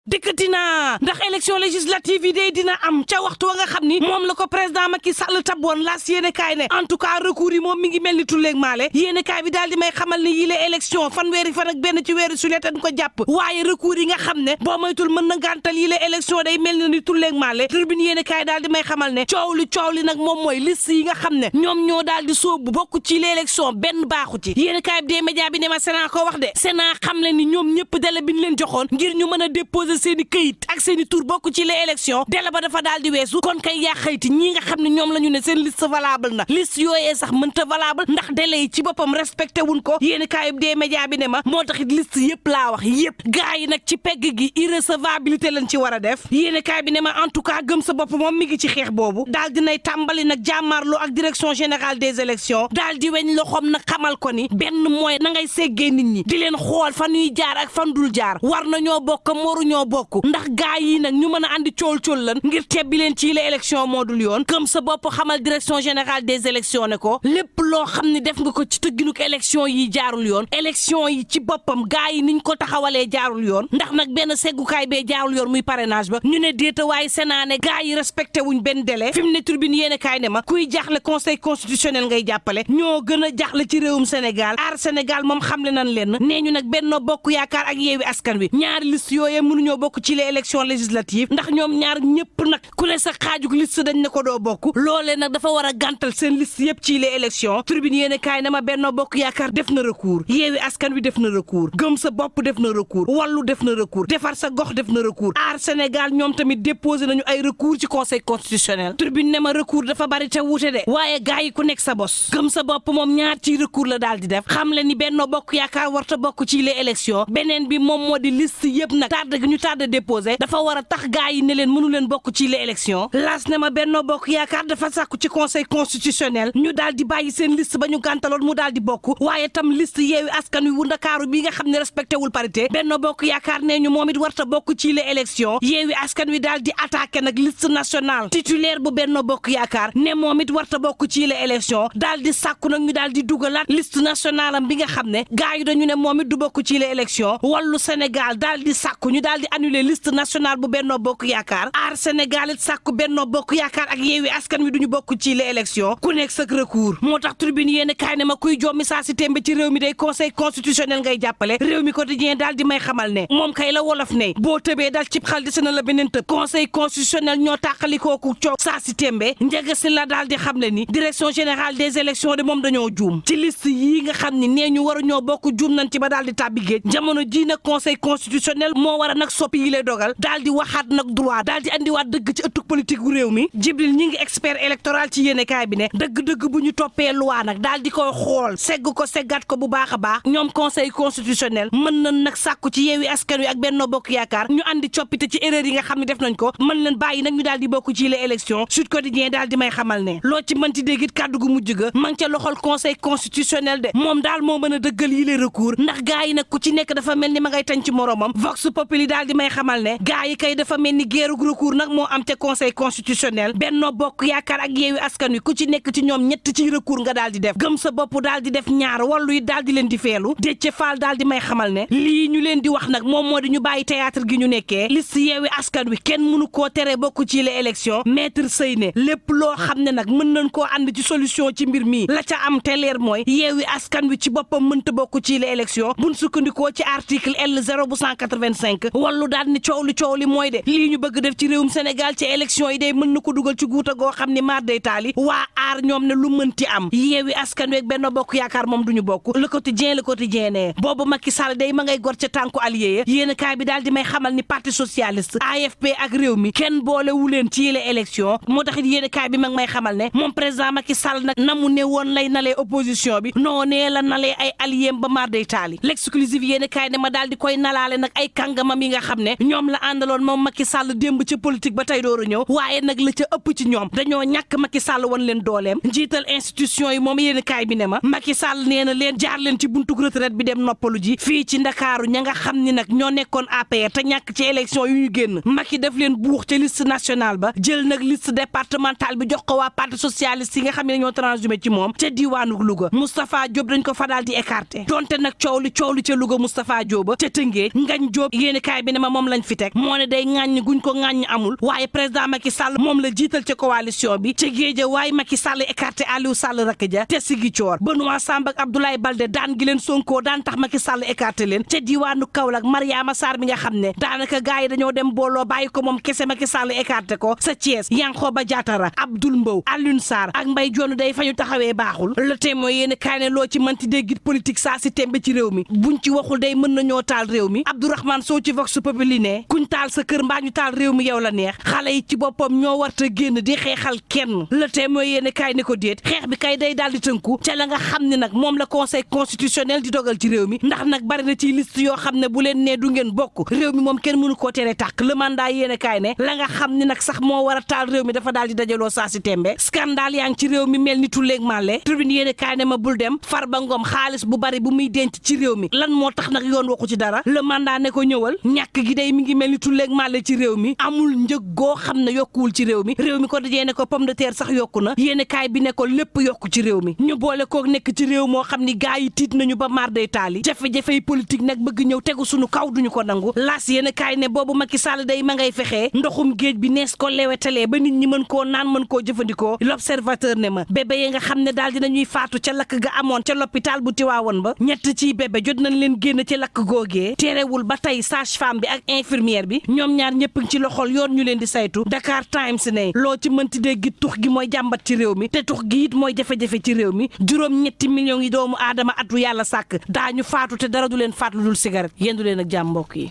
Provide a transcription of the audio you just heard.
dikkati naa ndax élection législative yi day dina am ca waxtu wa nga xam ni moom la ko président Macky Sall tabboon laas yéene kaay ne en tout cas recours yi moom mi ngi mel ni tulleeg maale yéene kaay bi daal di may xamal ne yile élection fanweeri fan ak benn ci weeru sulet dañ ko jàpp waaye recours yi nga xam ne boo moytul mën na gàntal yile élection day mel ni tulleeg maale tribune yéene kaay daal di may xamal ne coow li nag moom mooy liste yi nga xam ne ñoom ñoo daal di sóobu bokk ci l'élection benn baaxu ci yéene kaay bi des médias bi ne ma Sénat ko wax de Sénat xam le ni ñoom ñëpp délai bi ñu leen joxoon ngir ñu mën a déposer seeni këyit ak seeni tur bokk ci les élections délai ba dafa daal di weesu kon kay yaa xayti ñi nga xam ne ñoom la ñu ne seen liste valable na liste yooyee sax mënta valable ndax délai yi ci boppam respecté wuñ ko yéen kaayub des médias bi ne ma moo taxit liste yëpp laa wax yëpp gars yi nag ci pegg gi irrecevabilité lañ ci war a def yéen kaay bi ne ma en tout cas gëm sa bopp moom mi ngi ci xeex boobu daal dinay tàmbali nag jàmmaarloo ak direction générale des élections daal di weñ loxoom nag xamal ko ni benn mooy na ngay seggee nit ñi di leen xool fan ñuy jaar ak fan dul jaar war na ñoo bokk moru ñoo bokk ndax gaa yi nag ñu mën a andi cool lan ngir tebbi leen ci la élection moo dul yoon gëm sa bopp xamal direction générale des élections ne ko lépp loo xam ne def nga ko ci tëgginuk élection yi jaarul yoon élection yi ci boppam gaa yi niñ ko taxawalee jaarul yoon ndax nag benn seggukaay bee jaarul yoon muy parrainage ba ñu ne déeta waaye Sénat ne gaa yi respecté wuñ benn délai fi mu ne turbine yéene kaay ne ma kuy jaaxle conseil constitutionnel ngay jàppale ñoo gën a jaaxle ci réewum Sénégal aar Sénégal moom xamle nañ leen nee ñu nag Benno Bokk Yaakaar ak Yewwi Askan Wi ñaari liste yooyee mënuñoo bokk ci les élections législatives ndax ñoom ñaar ñëpp nag ku ne sa xaajug liste dañ ne ko doo bokk loolee nag dafa war a gàntal seen liste yëpp ci les élections tribune yéene kaay na ma Benno Bokk Yaakaar def na recours Yewwi Askan Wi def na recours gëm sa bopp def na recours Wallu def na recours defar sa gox def na recours aar Sénégal ñoom tamit déposé nañu ay recours ci conseil constitutionnel tribune ne ma recours dafa bari te wuute de waaye gars yi ku nekk sa bos gëm sa bopp moom ñaar ci recours la daal di def xam le ni Benno Bokk Yaakaar warta bokk ci les élections beneen bi moom moo di liste yëpp nag tardé gi ñu tardé déposé dafa war a tax gars yi ne leen mënu leen bokk ci les élections laas ne ma Benno Bokk Yaakaar dafa sàkku ci conseil constitutionnel ñu daal di bàyyi seen liste ba ñu gàntaloon mu daal di bokk waaye tam liste Yewwi Askan Wi wu Ndakaaru bi nga xam ne respecté wul parité Benno Bokk Yaakaar nee ñu moom it warta bokk ci les élections Yewwi Askan Wi daal di attaqué nag liste nationale titulaire bu Benno Bokk Yaakaar ne moom it warta bokk ci les élections daal di sàkku nag ñu daal di dugalaat liste nationale am bi nga xam ne gars yi dañu ne moom it du bokk ci les élections Wallu Sénégal daal di sàkku ñu daal di annuler liste nationale bu Benno Bokk Yaakaar aar Sénégal it sàkku Benno Bokk Yaakaar ak Yewwi Askan Wi duñu bokk ci les élections ku nekk sa recours moo tax tribune yéen kaay ne ma kuy jommi saa si tembe ci réew mi day conseil constitutionnel ngay jàppale réew mi quotidien daal di may xamal ne moom kay la wolof ne boo tëbee dal cib xal di sena la beneen tëb conseil constitutionnel ñoo tàqalikooku coow saa si tembe njëga si la daal di xam le ni direction générale des élections de moom dañoo juum ci liste yii nga xam ni nee ñu war a ñoo bokk juum nañ ci ba daal di tàbbi géej jamono ji nag conseil constitutionnel moo war a nag soppi yi lay dogal daal di waxaat nag droit daal di andiwaat dëgg ci ëttug politique gu réew mi Jibril ñi ngi expert électoral ci yéene kaay bi ne dëgg-dëgg bu ñu toppee loi nag daal di koy xool segg ko seggat ko bu baax a baax ñoom conseil constitutionnel mën nañ nag sàkku ci Yewwi Askan Wi ak Benno Bokk Yaakaar ñu andi coppite ci erreur yi nga xam ne def nañ ko mën leen bàyyi nag ñu daal di bokk ci les élections Sud Quotidien daal di may xamal ne loo ci mënti dégg it kàddu gu mujj ga ma ngi ca loxol conseil constitutionnel de moom daal moo mën a dëggal yi les recours ndax gaa yi nag ku ci nekk dafa mel ni ma ngay tañ ci moromam Vox Populi daal di may xamal ne gaa yi kay dafa mel ni géerug recours nag moo am ca conseil constitutionnel Benno Bokk Yaakaar ak Yewwi Askan Wi ku ci nekk ci ñoom ñett ci recours nga daal di def gëm sa bopp daal di def ñaar Wallu yi daal di leen di feelu Déthié Fall daal di may xamal ne lii ñu leen di wax nag moom moo di ñu bàyyi théâtre gi ñu nekkee liste Yewwi Askan Wi kenn mënu koo tere bokk ci les élections maître Sey ne lépp loo xam ne nag mën nañ koo ànd ci solution ci mbir mi la ca am te leer mooy Yewwi Askan Wi ci boppam mënta bokk ci les élections buñ sukkandikoo ci article L0 bu 185 Wallu daal ni coow li mooy de lii ñu bëgg def ci réewum Sénégal ci élection yi day mën na ko dugal ci guuta goo xam ni maar day taali waa aar ñoom ne lu mënti am Yewwi Askan Wi ak Benno Bokk Yaakaar moom duñu bokk le quotidien ne boobu Macky Sall day ma ngay gor ca tànku allié ya yéen kaay bi daal di may xamal ni parti socialiste AFP ak réew mi kenn boole wu leen ci yile élection moo taxit yéen kaay bi mag may xamal ne moom président Macky Sall nag namu ne woon lay nalee opposition bi noonee la nalee ay alliés ba maar day taali l'exclusive yéen kaay ne ma daal di koy nalaale nag ay kàngamam yi nga xam ne ñoom la àndaloon moom Macky Sall démb ca politique ba tey dooru ñëw waaye nag la ca ëpp ci ñoom dañoo ñàkk Macky Sall wan leen dooleem njiital institution yi moom yéen kaay bi ne ma Macky Sall nee na leen jaar leen ci buntu retraite bi dem noppalu ji fii ci Ndakaaru ña nga xam ni nag ñoo nekkoon APR te ñàkk ci élection yu ñu génn Macky def leen buux ca liste nationale ba jël nag liste départementale bi jox ko waa parti socialiste yi nga xam ne ñoo transhumé ci moom ca diwaanu Louga Moustapha Diop dañ ko fa daal di écarté donte nag coow li ca Louga Moustapha Diop ba ca Tëngéej Ngagne Diop yéen kaay bi ne ma moom lañ fi teg moo ne day ŋàññ guñ ko ŋàññ amul waaye président Macky Sall moom la jiital ca coalition bi ca géeja waaye Macky Sall écarté Aliou Sall rakk ja te Ziguinchor Benoît Sambou ak Abdoulaye Baldé daan gi leen Sonko daan tax Macky Sall écarté leen ca diwaanu Kaolack Mariama Sarr mi nga xam ne daanaka gars yi dañoo dem booloo bàyyi ko moom kese Macky Sall écarté ko sa Thiès Yankhoba Diattara Abdoul Mbow Alioune Sarr ak Mbaye Dione day fa ñu taxawee baaxul le témoin yéen kaay ne loo ci mënti déggit politique saa si tembe ci réew mi buñ ci waxul day mën nañoo taal réew mi Abdourahmane Sow ci Vox Populi ne kuñ taal sa kër mbaa ñu taal réew mi yow la neex xale yi ci boppam ñoo warta génn di xeexal kenn le témoin yéen kaay ne ko déet xeex bi kay day daal di tënku ca la nga xam ne nag moom la conseil constitutionnel di dogal ci réew mi ndax nag bari na ci liste yoo xam ne bu leen nee du ngeen bokk réew mi moom kenn mënu koo tere tàkk le mandat yéen kaay ne la nga xam ne nag sax moo war a taal réew mi dafa daal di dajaloo saa si tembe scandale yaa ngi ci réew mi mel ni tulleeg màlle tribune yéen kaay ne ma bul dem Farba Ngom xaalis bu bari bu muy denc ci réew mi lan moo tax nag yoon waxu ci dara le mandat ne ko ñëwal ñàkk gi day mi ngi mel ni tulleeg màlle ci réew mi amul njëg goo xam ne yokkuwul ci réew mi ko dajee ne ko pomme de terre sax yokku na yéen kaay bi ne ko lépp yokku ci réew mi ñu boole koog nekk ci réew moo xam ni gaa yi tiit nañu ba mar day taali jafe-jafey politique nag bëgg ñëw tegu suñu kaw duñu ko nangu laas yéen kaay ne boobu Macky Sall day ma ngay fexee ndoxum géej bi nees ko lewetalee ba nit ñi mën koo naan mën koo jëfandikoo l'observateur ne ma bébé yi nga xam ne daal dinañuy faatu ca lakk ga amoon ca l'hôpital bu Tiwaawoon ba ñett ciy bébé jot nañ leen génn ci lakk googee terewul ba tey sage-femme bi ak infirmière bi ñoom ñaar ñëpp ci loxol yoon ñu leen di saytu Dakar Times ne loo ci mënti dégg tux gi mooy jàmbat ci réew mi te tux gi it mooy jafe-jafe ci réew mi juróom-ñetti millions yi doomu aadama atu yàlla sàkk daañu faatu te dara du leen faat lu dul cigarette yéen du leen ak jàmm mbokk yi